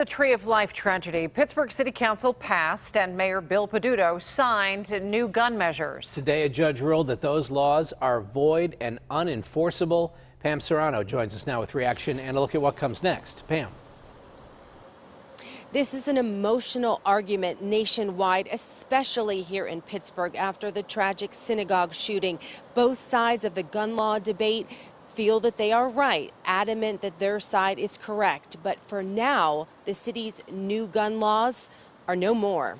The Tree of Life tragedy. Pittsburgh City Council passed and Mayor Bill Peduto signed new gun measures. Today, a judge ruled that those laws are void and unenforceable. Pam Serrano joins us now with reaction and a look at what comes next. Pam. This is an emotional argument nationwide, especially here in Pittsburgh after the tragic synagogue shooting. Both sides of the gun law debate feel that they are right, adamant that their side is correct. But for now, the city's new gun laws are no more.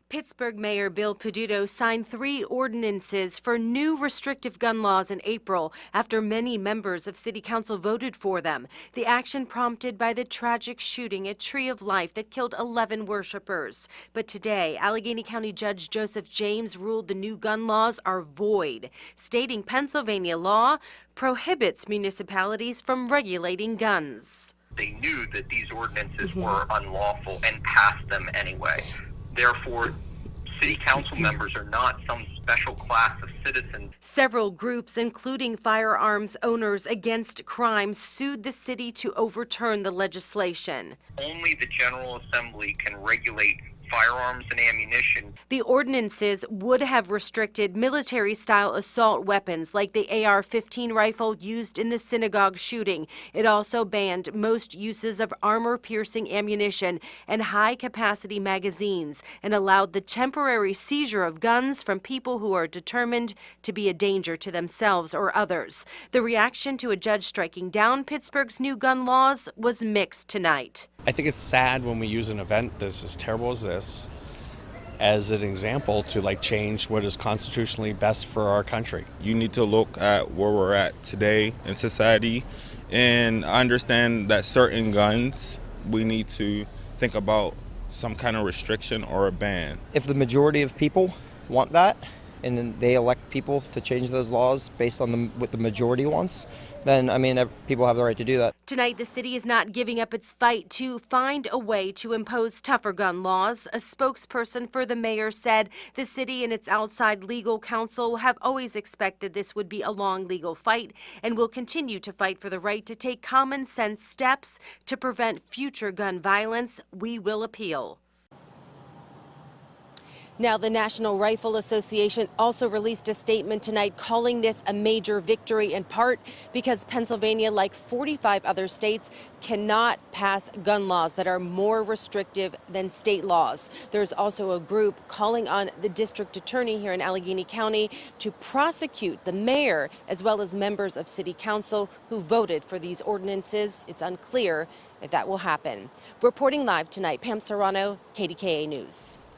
Pittsburgh Mayor Bill Peduto signed 3 ordinances for new restrictive gun laws in April after many members of City Council voted for them. The action prompted by the tragic shooting at Tree of Life that killed 11 worshipers. But today, Allegheny County Judge Joseph James ruled the new gun laws are void, stating Pennsylvania law prohibits municipalities from regulating guns. They knew that these ordinances were unlawful and passed them anyway. Therefore, city council members are not some special class of citizens. Several groups, including firearms owners against crime, sued the city to overturn the legislation. Only the General Assembly can regulate firearms and ammunition. The ordinances would have restricted military-style assault weapons like the AR-15 rifle used in the synagogue shooting. It also banned most uses of armor-piercing ammunition and high-capacity magazines and allowed the temporary seizure of guns from people who are determined to be a danger to themselves or others. The reaction to a judge striking down Pittsburgh's new gun laws was mixed tonight. I think it's sad when we use an event that's as terrible as this as an example to change what is constitutionally best for our country. You need to look at where we're at today in society and understand that certain guns, we need to think about some kind of restriction or a ban. If the majority of people want that, and then they elect people to change those laws based on what the majority wants, then, people have the right to do that. Tonight, the city is not giving up its fight to find a way to impose tougher gun laws. A spokesperson for the mayor said the city and its outside legal counsel have always expected this would be a long legal fight and will continue to fight for the right to take common sense steps to prevent future gun violence. We will appeal. Now, the National Rifle Association also released a statement tonight calling this a major victory, in part because Pennsylvania, like 45 other states, cannot pass gun laws that are more restrictive than state laws. There's also a group calling on the district attorney here in Allegheny County to prosecute the mayor as well as members of city council who voted for these ordinances. It's unclear if that will happen. Reporting live tonight, Pam Serrano, KDKA News.